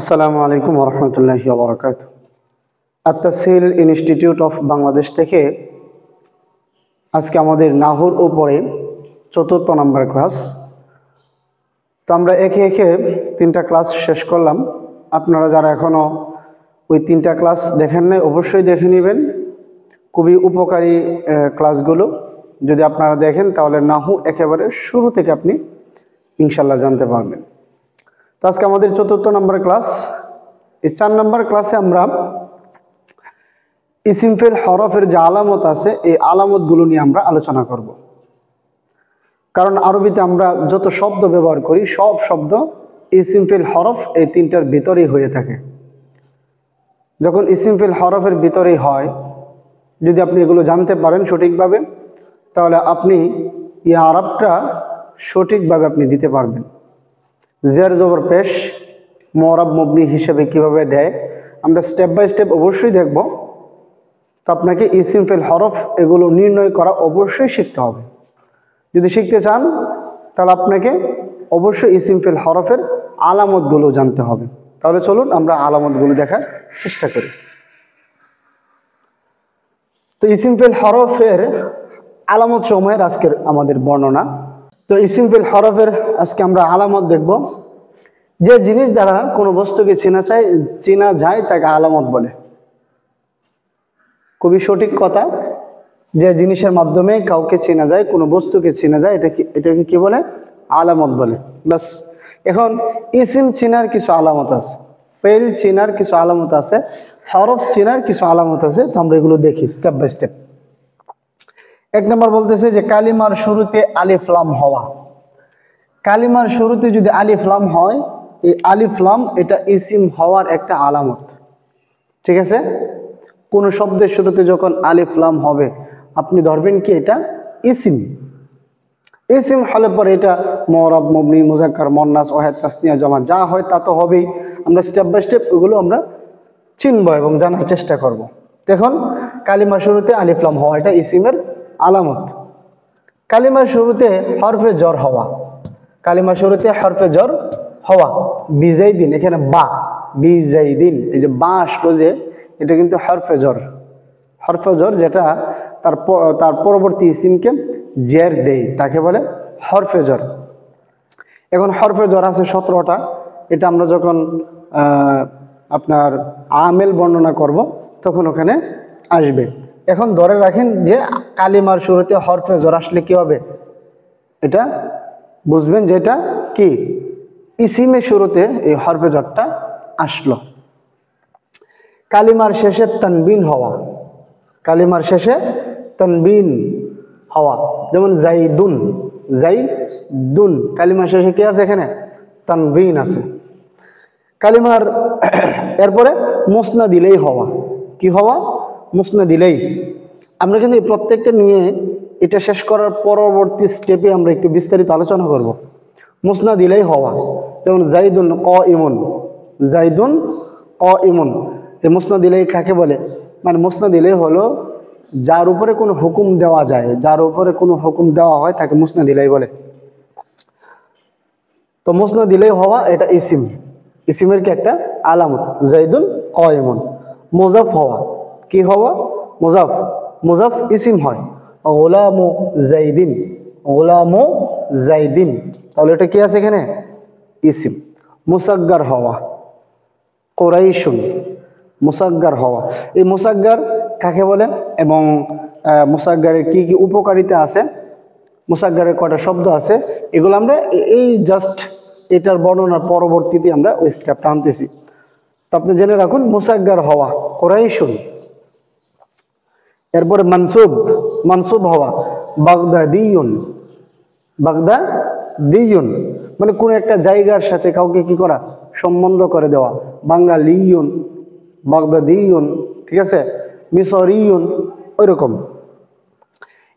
আসসালামু আলাইকুম ওরহমতুল্লাহি ওয়া বারাকাতুহু। আত-তাসহিল ইনস্টিটিউট অফ বাংলাদেশ থেকে আজকে আমাদের নাহুর উপরে ৪র্থ নম্বর ক্লাস। তো আমরা একে একে ৩টা ক্লাস শেষ করলাম। আপনারা যারা এখনও ওই ৩টা ক্লাস দেখেন নাই অবশ্যই দেখে নেবেন, খুবই উপকারী ক্লাসগুলো। যদি আপনারা দেখেন তাহলে নাহু একেবারে শুরু থেকে আপনি ইনশাল্লাহ জানতে পারবেন। তো আজকে আমাদের ৪র্থ নম্বর ক্লাস। এই ৪ নম্বর ক্লাসে আমরা ইসিম ফেল হরফের যে আলামত আছে এই আলামতগুলো নিয়ে আমরা আলোচনা করব। কারণ আরবিতে আমরা যত শব্দ ব্যবহার করি সব শব্দ ইসিম ফেল হরফ এই ৩টার ভিতরেই হয়ে থাকে। যখন ইসিম ফেল হরফের ভিতরেই হয়, যদি আপনি এগুলো জানতে পারেন সঠিকভাবে, তাহলে আপনি এই আরবটা সঠিকভাবে আপনি দিতে পারবেন। জের জবর পেশ মুআরাব মুবনি হিসেবে কিভাবে দেয় আমরা স্টেপ বাই স্টেপ অবশ্যই দেখব। তো আপনাকে ইসিম ফেল হরফ এগুলো নির্ণয় করা অবশ্যই শিখতে হবে। যদি শিখতে চান তাহলে আপনাকে অবশ্যই ইসিম ফেল হরফের আলামতগুলো জানতে হবে। তাহলে চলুন আমরা আলামতগুলো দেখার চেষ্টা করি। তো ইসিম ফেল হরফের আলামত সময়ের আজকের আমাদের বর্ণনা। তো ইসিম ফেল হরফের আজকে আমরা আলামত দেখব। যে জিনিস দ্বারা কোনো বস্তুকে চেনা যায় তাকে আলামত বলে। খুবই সঠিক কথা, যে জিনিসের মাধ্যমে কাউকে চেনা যায়, কোনো বস্তুকে চেনা যায়, এটাকে কি বলে? আলামত বলে। বাস, এখন ইসিম চেনার কিছু আলামত আছে, ফেল চেনার কিছু আলামত আছে, হরফ চেনার কিছু আলামত আছে। তো আমরা এগুলো দেখি স্টেপ বাই স্টেপ। ১ নম্বর বলতেছে যে কালিমার শুরুতে আলিফ লাম হওয়া। কালিমার শুরুতে যদি আলিফ লাম হয়, এই আলিফ লাম এটা ইসিম হওয়ার একটা আলামত। ঠিক আছে? কোন শব্দের শুরুতে যখন আলিফ লাম হবে আপনি ধরবেন কি এটা ইসিম। ইসিম হলে পরে এটা মুআরাব মুবনি মুযাক্কার মুআন্নাস ওয়াহিদ তাসনিয়া জমা যা হয় তা তো হবেই। আমরা স্টেপ বাই স্টেপ ওগুলো আমরা চিনব এবং জানার চেষ্টা করব। দেখুন, কালিমার শুরুতে আলিফ লাম হওয়া এটা ইসিমের আলামত। কালিমার শুরুতে হরফে জর হওয়া। কালিমার শুরুতে হরফে জর হওয়া। বিজাইদিন, এখানে বা বিজাইদিন, এই যে বা আসলো যে এটা কিন্তু হরফে জর। হরফে জর যেটা তার পরবর্তী ইসিমকে জের দেয় তাকে বলে হরফে জর। এখন হরফে জর আছে 17টা। এটা আমরা যখন আপনার আমেল বর্ণনা করব তখন ওখানে আসবে। এখন ধরে রাখেন যে কালিমার শুরুতে হরফে জর আসলে কি হবে, এটা বুঝবেন যে এটা কি ইসিমের শুরুতে এই হরফে জরটা আসলো। কালিমার শেষে তানবিন হওয়া। কালিমার শেষে তানবিন হওয়া, যেমন জাইদুন, জাইদুন, কালিমার শেষে কি আছে? এখানে তানবিন আছে। কালিমার এরপরে মুসনা দিলেই হওয়া। কি হওয়া? মুসনা দিলেই। আমরা কিন্তু এই প্রত্যেকটা নিয়ে এটা শেষ করার পরবর্তী স্টেপে আমরা একটু বিস্তারিত আলোচনা করব। মুসনা দিলেই হওয়া, যেমন জাইদুন কাইমুন, জাইদুন কাইমুন। এই মুসনা দিলেই কাকে বলে? মানে মুসনা দিলেই হলো যার উপরে কোনো হুকুম দেওয়া যায়, যার উপরে কোনো হুকুম দেওয়া হয় তাকে মুসনা দিলেই বলে। তো মুসনা দিলেই হওয়া এটা ইসিম, ইসিমের কি একটা আলামত। জাইদুন কাইমুন। মুজাফ হওয়া। কি হওয়া? মুজাফ। মুজাফ ইসিম হয়। গোলামু জাইদিন, গোলামু জাইদিন, তাহলে এটা কি আছে এখানে? ইসিম। মুসাগ্গার হওয়া। কুরাইশুন, মুসাগ্গার হওয়া। এই মুসাগ্গার কাকে বলে এবং মুসাগ্গারের কি কি উপকারিতা আছে, মুসাগ্গারের কয়টা শব্দ আছে, এগুলো আমরা এই জাস্ট এটার বর্ণনার পরবর্তীতে আমরা ওই স্টেপটা আনতেছি। তো আপনি জেনে রাখুন মুসাগ্গার হওয়া কুরাইশুন। এরপরে মানসুব, মানসুব হওয়া। বাগদাদিয়ুন, বাগদাদিয়ুন মানে কোন একটা জায়গার সাথে কাউকে কি করা? সম্বন্ধ করে দেওয়া। বাঙালিয়ুন, বাগদাদিয়ুন, ঠিক আছে? মিসরিয়ুন, ওইরকম।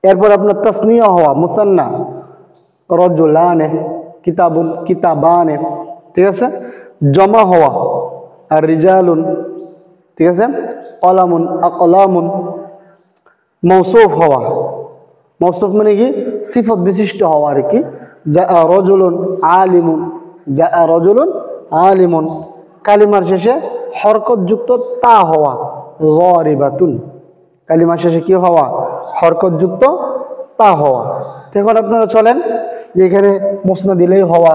এরপর আপনার তাসনিয়া হওয়া, মুসান্না, রজুলানে, কিতাবুন, কিতাবানে, ঠিক আছে? জমা হওয়া, আর রিজালুন, ঠিক আছে? কলামুন, আকলামুন। মৌসুফ হওয়া। মৌসুফ মানে কি? সিফত বিশিষ্ট হওয়া আর কি। যা রজুলুন আলিমুন, যা রজুলুন আলিমুন। কালিমার শেষে হরকতযুক্ত তা হওয়া, যারিবাতুন। কালিমার শেষে কি হওয়া? হরকতযুক্ত তা হওয়া। এখন আপনারা চলেন যে এখানে মুসনাদ ইলাইহি হওয়া,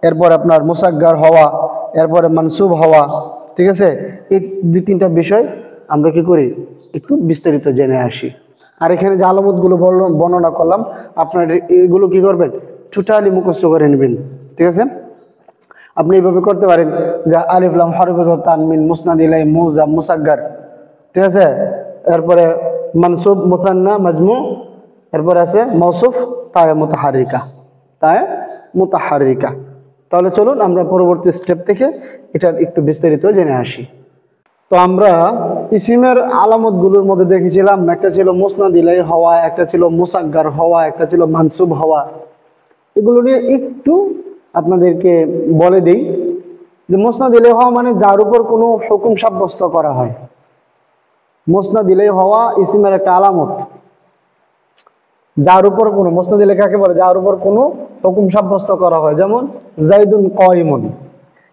এরপর আপনার মুসাগগার হওয়া, এরপরে মানসুব হওয়া, ঠিক আছে? এই দুই তিনটা বিষয় আমরা কি করি, একটু বিস্তারিত জেনে আসি। আর এখানে যে আলামতগুলো বর্ণনা করলাম, আপনার এগুলো কি করবেন, টোটালি মুখস্থ করে নেবেন, ঠিক আছে? আপনি এইভাবে করতে পারেন যে আলিফ লাম হরফে জর তানমিন মুসনাদ ইলাইহি মুজাম মুসাগগার, ঠিক আছে? এরপরে মানসুব মুসান্না মাজমু, এরপরে আছে মৌসুফ তায়ে মুতাহারিকা, তায়ে মুতাহারিকা। তাহলে চলুন আমরা পরবর্তী স্টেপ থেকে এটার একটু বিস্তারিত জেনে আসি। তো আমরা ইসিমের আলামতগুলোর মধ্যে দেখেছিলাম, একটা ছিল মুসনাদ ইলাইহি হওয়া, একটা ছিল মুসাগগার হওয়া, একটা ছিল মানসুব হওয়া। এগুলো নিয়ে একটু আপনাদেরকে বলে দিই যে মুসনাদ ইলাইহি হওয়া মানে যার উপর কোনো হুকুম সাব্যস্ত করা হয়। মুসনাদ ইলাইহি হওয়া ইসিমের একটা আলামত, যার উপর কোনো, মুসনাদ ইলাইহি কাকে বলে, যার উপর কোনো হুকুম সাব্যস্ত করা হয়। যেমন জাইদুন কায়িমুন,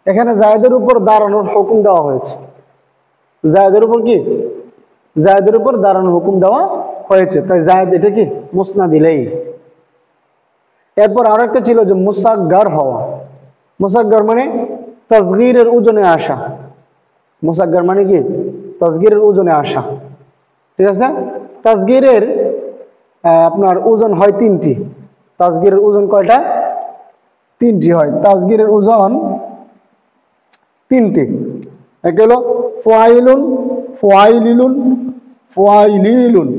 এখানে জায়দের উপর দাঁড়ানোর হুকুম দেওয়া হয়েছে। জায়দের উপর কি, জায়দের উপর দাঁড়ানোর হুকুম দেওয়া হয়েছে, তাই জায়দ এটা কি মুসনাদ ইলাইহি। এরপর আরো একটা ছিল যে মুসাগগার হওয়া। মুসাগগার মানে তাসগীরের ওজনে আসা। মুসাগগার মানে কি, তাসগীরের ওজনে আসা, ঠিক আছে? তাসগীরের আপনার ওজন হয় তিনটি। তাসগীরের ওজন কয়টা? তিনটি হয়। তাসগীরের ওজন তিনটি। একটা হলো ফুআইলুন, ফুআইলিলুন, ফুআইলিলুন,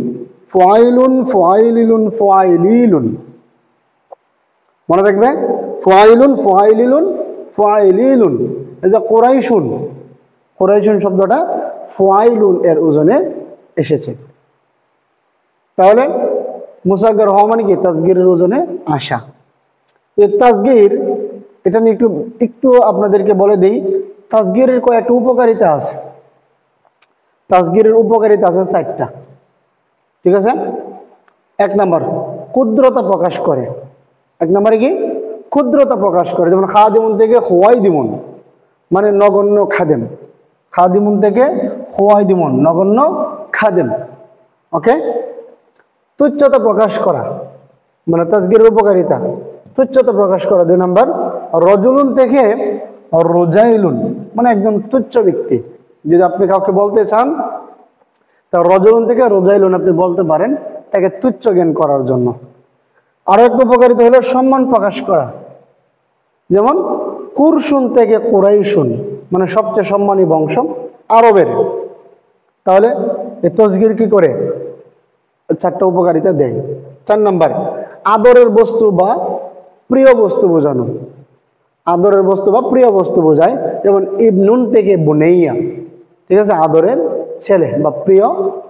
ফুআইলুন, ফুআইলিলুন, ফুআইলিলুন। মনে থাকবে, ফুআইলুন, ফুআইলিলুন, ফুআইলিলুন। এই যে কুরাইশুন, কুরাইশুন শব্দটা ফুআইলুন এর ওজনে এসেছে। তাহলে মুসাগগার হওয়া মানে কি, তাসগীরের ওজনে আসা। এই তাসগীর, এটা নিয়ে একটু আপনাদেরকে বলে দিই, তাসগীরের কয়েকটা উপকারিতা আছে। তাসগীরের উপকারিতা আছে 4টা, ঠিক আছে? 1 নাম্বার ক্ষুদ্রতা প্রকাশ করে। 1 নম্বরে কি, ক্ষুদ্রতা প্রকাশ করে। যেমন খাদিমুন থেকে খুয়াইদিমুন মানে নগণ্য খাদেম। খাদিমুন থেকে খুয়াইদিমুন নগণ্য খাদেম, ওকে? তুচ্ছতা প্রকাশ করা মানে তাসগীরের উপকারিতা, তুচ্ছতা প্রকাশ করা। 2 নাম্বার রজুলুন থেকে রোজাইলুন মানে একজন তুচ্ছ ব্যক্তি। যদি আপনি কাউকে বলতে চান, তা রজুলুন থেকে রোজাইলুন আপনি বলতে পারেন, তাকে তুচ্ছ জ্ঞান করার জন্য। আরো একটা উপকারিতা হলো সম্মান প্রকাশ করা। যেমন কুরশুন থেকে কুরাইশুন মানে সবচেয়ে সম্মানী বংশ আরবের। তাহলে এই তাসগীর কি করে, 4টা উপকারিতা দেয়। 4 নাম্বার আদরের বস্তু বা প্রিয় বস্তু বোঝানো। আদরের বস্তু বা প্রিয় বস্তু বোঝায়। যেমন ইবনুন থেকে বুনাইয়া, ঠিক আছে? আদরের ছেলে বা প্রিয়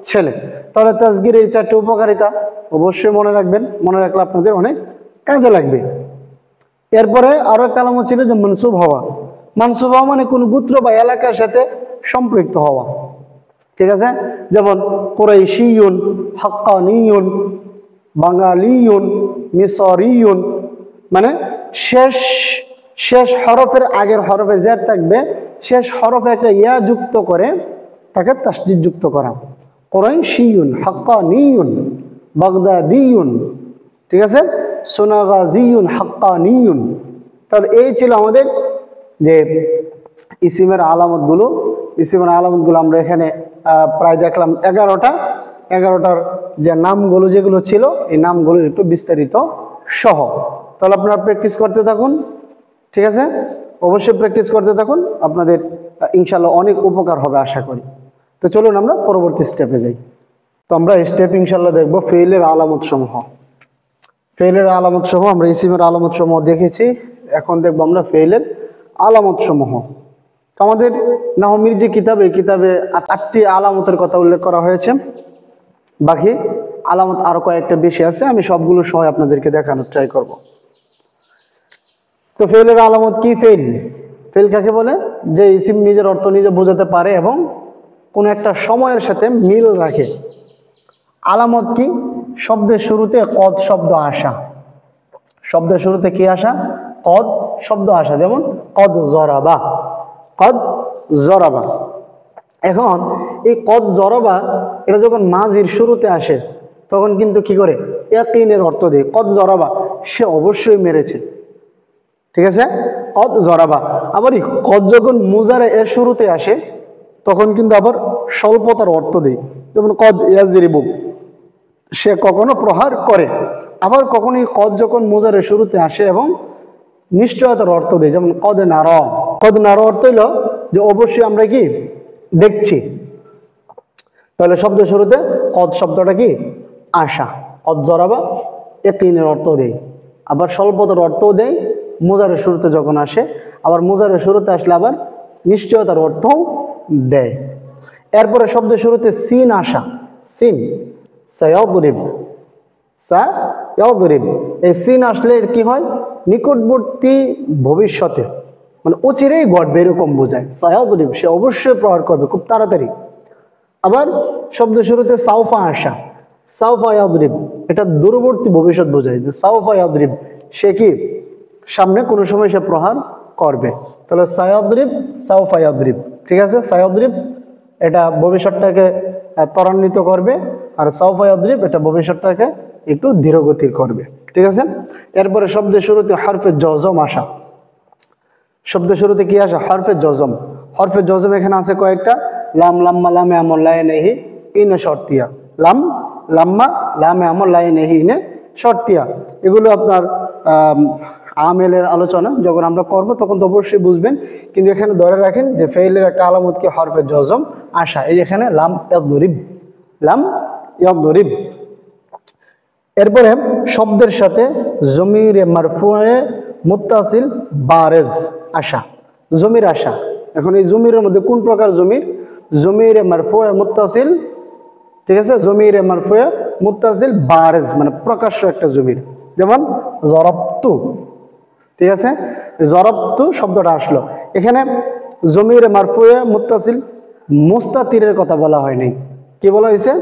ছেলে। তাহলে তাসগীরের 4টা উপকারিতা অবশ্যই মনে রাখবেন, মনে রাখলে আপনাদের অনেক কাজে লাগবে। এরপরে আরো একটা আলামত ছিল যে মানসুব হওয়া। মানসুব হওয়া মানে কোন গোত্র বা এলাকার সাথে সম্পৃক্ত হওয়া, ঠিক আছে? যেমন কুরাইশিয়ুন, হাক্কানিয়ুন, বাঙালিয়ুন, মিসরিয়ুন মানে শেষ হরফের আগের হরফে জের থাকবে, শেষ হরফে একটা ইয়া যুক্ত করে তাকে তাসদীদ যুক্ত করা। কুরাইশিয়ুন, হাক্কানিয়ুন, বাগদাদিয়ুন, ঠিক আছে? সুনাগাজিয়ুন, হাক্কানিয়ুন। তাহলে এই ছিল আমাদের যে ইসিমের আলামতগুলো। ইসিমের আলামতগুলো আমরা এখানে প্রায় দেখলাম 11টা। 11টার যে নামগুলো যেগুলো ছিল, এই নামগুলো একটু বিস্তারিত সহ। তাহলে আপনারা প্র্যাকটিস করতে থাকুন, ঠিক আছে? অবশ্যই প্র্যাকটিস করতে থাকুন, আপনাদের ইনশাল্লাহ অনেক উপকার হবে আশা করি। তো চলুন আমরা পরবর্তী স্টেপে যাই। তো আমরা স্টেপ ইনশাল্লাহ দেখব ফেইলের আলামত সমূহ। ফেইলের আলামত সমূহ আমরা ইসিমের আলামত সমূহ দেখেছি, এখন দেখব আমরা ফেইলের আলামত সমূহ। তো আমাদের নাহমির যে কিতাব, এই কিতাবে 8টি আলামতের কথা উল্লেখ করা হয়েছে। বাকি আলামত আরো কয়েকটা বেশি আছে, আমি সবগুলো সহ আপনাদেরকে দেখানোর ট্রাই করব। তো ফেইলের আলামত কি? ফেইল কাকে বলে? যে ইসিম নিজের অর্থ নিজে বোঝাতে পারে এবং কোন একটা সময়ের সাথে মিল রাখে। আলামত কি? শব্দের শুরুতে কদ শব্দ আসা। শব্দের শুরুতে কি আসা? কদ শব্দ আসা। যেমন কদ জরাবা, কদ জরাবা। এখন এই কদ জরাবা এটা যখন মাজির শুরুতে আসে তখন কিন্তু কি করে ইয়াকিনের অর্থ দেয়, কদ জরাবা সে অবশ্যই মেরেছে, ঠিক আছে, কদ জরাবা। আবার কদ যখন মুজারে এর শুরুতে আসে তখন কিন্তু আবার স্বল্পতার অর্থ দেয়, যেমন কদ ইয়াজরিবু সে কখনো প্রহার করে। আবার কখনো এই কদ যখন মুজারের শুরুতে আসে এবং নিশ্চয়তার অর্থ দেয়, যেমন কদ নার। কদ নার অর্থ হইল যে অবশ্যই আমরা কি দেখছি। তাহলে শব্দের শুরুতে কদ শব্দটা কি আশা, কদ জরাবা ইয়াকিনের অর্থ দেয়, আবার স্বল্পতার অর্থও দেয় মুজারের শুরুতে যখন আসে, আবার মুজারের শুরুতে আসলে আবার নিশ্চয়তার অর্থও দেয়। এরপরে শব্দের শুরুতে সিন আসা, সিন সায়াদরিব, সায়াদরিব এই সিন আসলে কি হয় নিকটবর্তী ভবিষ্যতে মানে অচিরেই ঘটবে এরকম বোঝায়। সায়াদরিব সে অবশ্যই প্রহার করবে খুব তাড়াতাড়ি। আবার শব্দের শুরুতে সাউফা আসা, সাউফা ইয়াদরিব এটা দূরবর্তী ভবিষ্যৎ বোঝায় যে সাউফা ইয়াদরিব সে কি সামনে কোনো সময় সে প্রহার করবে। তাহলে সায়াদরিব সাউফা ইয়াদরিব, ঠিক আছে, সায়াদরিব এটা ভবিষ্যৎটাকে ত্বরান্বিত করবে, আর সাউফা ইয়াদরিব এটা ভবিষ্যৎটাকে একটু ধীরগতির করবে, ঠিক আছে। এরপরে শব্দের শুরুতে হরফে জজম আসা, শব্দের শুরুতে কি আসে হরফে জজম। হরফে জজম এখানে আছে কয়েকটা, লাম লাম্মা লামে আমল লাই নেহি ইনে শর্তিয়া, লাম লাম্মা লামে আমল লাই নেহি ইনে শর্তিয়া। এগুলো আপনার আমেলের আলোচনা যখন আমরা করব তখন তো অবশ্যই বুঝবেন, কিন্তু এখানে ধরে রাখেন যে ফেইলের একটা আলামত কি হরফে জজম আসা। এই এখানে লাম ইয়াদরিব, লাম ইয়াদরিব। এরপরে শব্দের সাথে জমিরে মারফুয়ে মুত্তাসিল বারেজ আসা, জমির আসা। এখন এই জমিরের মধ্যে কোন প্রকার জমির, জমিরে মারফুয়ে মুত্তাসিল, ঠিক আছে, জমিরে মারফুয়ে মুত্তাসিল বারেজ মানে প্রকাশ্য একটা জমির, যেমন জরাবতু, ঠিক আছে, জরাবতু শব্দটা আসলো এখানে জমিরে মারফুয়ে মুত্তাসিল মুস্তাতিরের কথা বলা হয়নি, কি বলা হয়েছে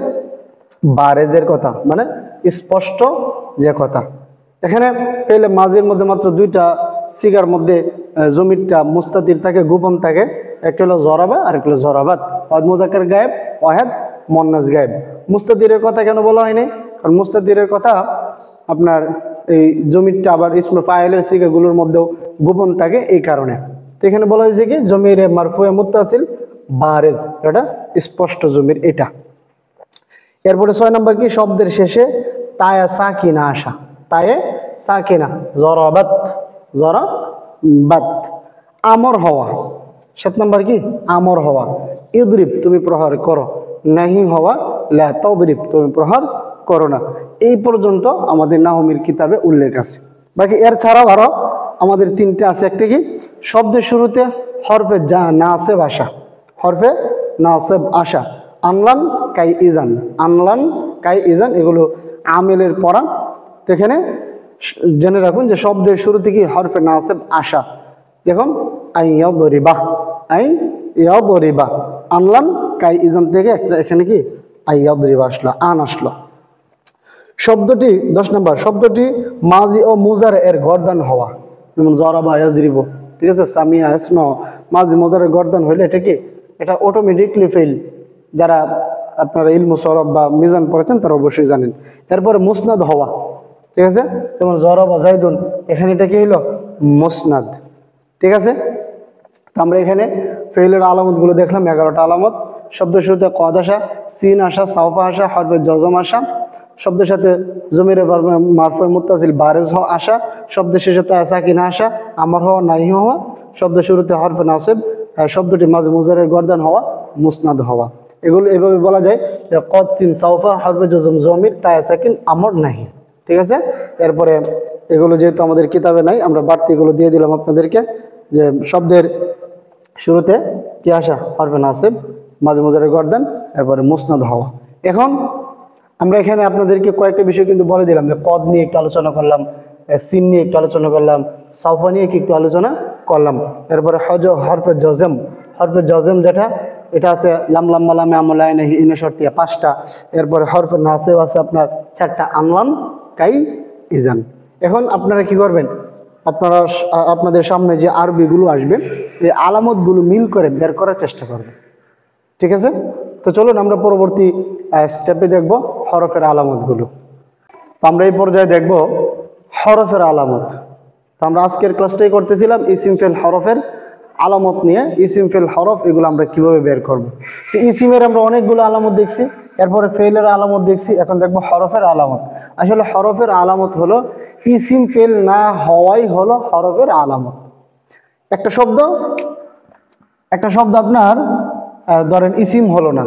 বারেজের কথা, মানে স্পষ্ট যে কথা। এখানে পেলে মাঝির মধ্যে মাত্র দুইটা সিগার মধ্যে জমিরটা মুস্তাতির থাকে, গোপন থাকে, একটা হলো জরাবা আর একটা হলো জরাবাত, ওয়াহেদ মুজাক্কার গায়েব, ওয়াহেদ মুন্নাস গায়েব। মুস্তাতিরের কথা কেন বলা হয়নি, কারণ মুস্তাতিরের কথা আপনার এই জমিরটা আবার ইসমে ফাইলের সিগাগুলোর মধ্যেও গোপন থাকে, এই কারণে। তো এখানে বলা হয়েছে কি জমিরে মারফুয়ে মুত্তাসিল বারেজ এটা স্পষ্ট জমির এটা। এরপরে 6 নম্বর কি শব্দের শেষে তায়া সাকিনা আসা, তায়ে সাকিনা, জরাবাত, জরাবাত আমর হওয়া। 7 নম্বর কি আমর হওয়া, ইদরিব তুমি প্রহার করো, নাহি হওয়া লা তাদরিব তুমি প্রহার করো না। এই পর্যন্ত আমাদের নাহমির কিতাবে উল্লেখ আছে। বাকি এর ছাড়াও আরো আমাদের 3টে আছে। একটা কি শব্দের শুরুতে হরফে যা নাসেব আসা, হরফে নাসেব আসা, আনলান কাই ইজান, আনলান কাই ইজান এগুলো আমেলের পড়া। তো এখানে জেনে রাখুন যে শব্দের শুরুতে কি হরফে নাসেব আসা, দেখুন আই ইয়াদরিবা, আই ইয়াদরিবা, আনলান কাই ইজান থেকে এখানে কি আই ইয়াদরিবা আসলো, আন আসলো। শব্দটি 10 নম্বর শব্দটি মাজি ও মুজারে এর গর্দান হওয়া, যেমন জরাবা ইয়াজরিবু, ঠিক আছে, সামিয়া ইসমা মাজি মুজারের গর্দান হইলে এটা কি এটা অটোমেটিকলি ফেল, যারা আপনারা ইলমু সরফ বা মিজান পড়েছেন তারা অবশ্যই জানেন। এরপরে মুসনাদ হওয়া, ঠিক আছে, যেমন জরাবা জাইদুন এখানে এটা কি হইলো মুসনাদ, ঠিক আছে। তো আমরা এখানে ফেলের আলামতগুলো দেখলাম 11টা আলামত। শব্দের শুরুতে কদ আসা, সিন আসা, সাউফা আসা, হরফে জজম আসা, শব্দের সাথে জমিরে মারফুয়ে মুত্তাসিল বারেজ হওয়া আসা, শব্দের শেষে তায়া সাকিনা আসা, আমর হওয়া নাহি হওয়া, শব্দের শুরুতে হরফে নাসিব, শব্দটি মাঝে মুজারের গর্দান হওয়া, মুসনাদ হওয়া। এগুলো এভাবে বলা যায় যে কদ সিন সাউফা হরফে জজম জমির তায়া সাকিন আমর নাহি, ঠিক আছে। এরপরে এগুলো যেহেতু আমাদের কিতাবে নাই আমরা বাড়তি এগুলো দিয়ে দিলাম আপনাদেরকে, যে শব্দের শুরুতে কি আসা হরফে নাসিব, মাঝে মুজারের গর্দান, এরপরে মুসনাদ হওয়া। এখন আমরা এখানে আপনাদেরকে কয়েকটা বিষয় কিন্তু বলে দিলাম, যে কদ নিয়ে একটু আলোচনা করলাম, সিন নিয়ে একটু আলোচনা করলাম, সাউফা নিয়ে একটু আলোচনা করলাম। এরপরে হরফে জজম, হরফে জজম যেটা এটা আছে লাম লাম্মা লামে আমল লাই নেহি ইনে শর্তিয়া 5টা। এরপরে হরফে নাসিব আছে আপনার 4টা, আনলান কাই ইজান। এখন আপনারা কি করবেন আপনাদের সামনে যে আরবিগুলো আসবে এই আলামতগুলো মিল করে বের করার চেষ্টা করবেন। ঠিক আছে? তো চলুন আমরা পরবর্তী স্টেপে দেখব হরফের আলামতগুলো। তো আমরা এই পর্যায়ে দেখব হরফের আলামত। তো আমরা আজকের ক্লাসটাই করতেছিলাম ইসিম ফেল হরফের আলামত নিয়ে। ইসিম ফেল হরফ এগুলো আমরা কিভাবে বের করব। তো ইসিমের আমরা অনেকগুলো আলামত দেখছি, এরপরে ফেলের আলামত দেখছি, এখন দেখব হরফের আলামত। আসলে হরফের আলামত হলো ইসিম ফেল না হওয়াই হলো হরফের আলামত। একটা শব্দ আপনার ধরেন ইসিম হলো না,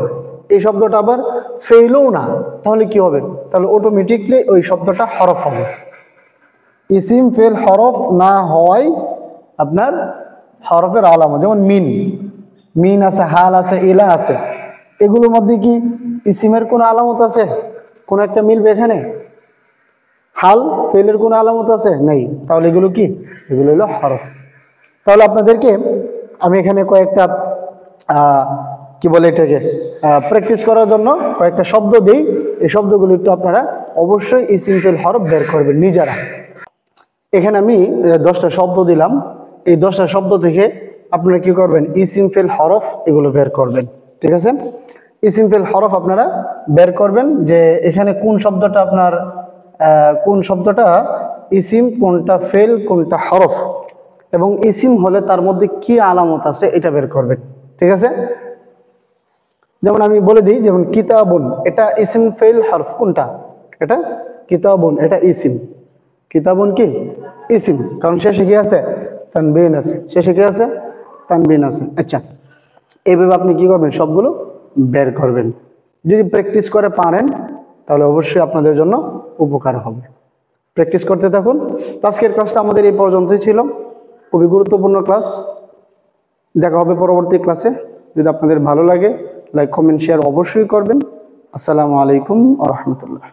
এই শব্দটা আবার ফেলও না, তাহলে কি হবে? তাহলে অটোমেটিকলি ওই শব্দটা হরফ হবে। ইসিম ফেল হরফ না হওয়াই আপনার হরফের আলামত। যেমন মিন আছে, হাল আছে, ইলা আছে, এগুলোর মধ্যে কি ইসিমের কোনো আলামত আছে? কোনো একটা মিলবে এখানে? হাল ফেলের কোনো আলামত আছে? নেই। তাহলে এগুলো কি? এগুলো হলো হরফ। তাহলে আপনাদেরকে আমি এখানে কয়েকটা কি বলে এটাকে প্র্যাকটিস করার জন্য কয়েকটা শব্দ দিই। এই শব্দগুলো একটু আপনারা অবশ্যই ইসিম ফেল হরফ বের করবেন নিজেরা। এখানে আমি 10টা শব্দ দিলাম, এই 10টা শব্দ থেকে আপনারা কি করবেন? ইসিম ফেল হরফ এগুলো বের করবেন। ঠিক আছে? ইসিম ফেল হরফ আপনারা বের করবেন যে এখানে কোন শব্দটা আপনার কোন শব্দটা ইসিম, কোনটা ফেল, কোনটা হরফ, এবং ইসিম হলে তার মধ্যে কি আলামত আছে এটা বের করবেন। ঠিক আছে? যেমন আমি বলে দিই, যেমন কিতাবুন, এটা ইসিম ফেল হরফ কোনটা? এটা কিতাবুন, এটা ইসিম। কিতাবুন কি? ইসিম, কারণ শেষে কি আছে? তানবিন আছে। শেষে কি আছে? তানবিন আছে। আচ্ছা, এইভাবে আপনি কি করবেন? সবগুলো বের করবেন। যদি প্র্যাকটিস করে পারেন তাহলে অবশ্যই আপনাদের জন্য উপকার হবে। প্র্যাকটিস করতে থাকুন। আজকের ক্লাসটা আমাদের এই পর্যন্তই ছিল, খুবই গুরুত্বপূর্ণ ক্লাস। দেখা হবে পরবর্তী ক্লাসে। যদি আপনাদের ভালো লাগে লাইক, কমেন্ট, শেয়ার অবশ্যই করবেন। আসসালামু আলাইকুম ওয়া রাহমাতুল্লাহ।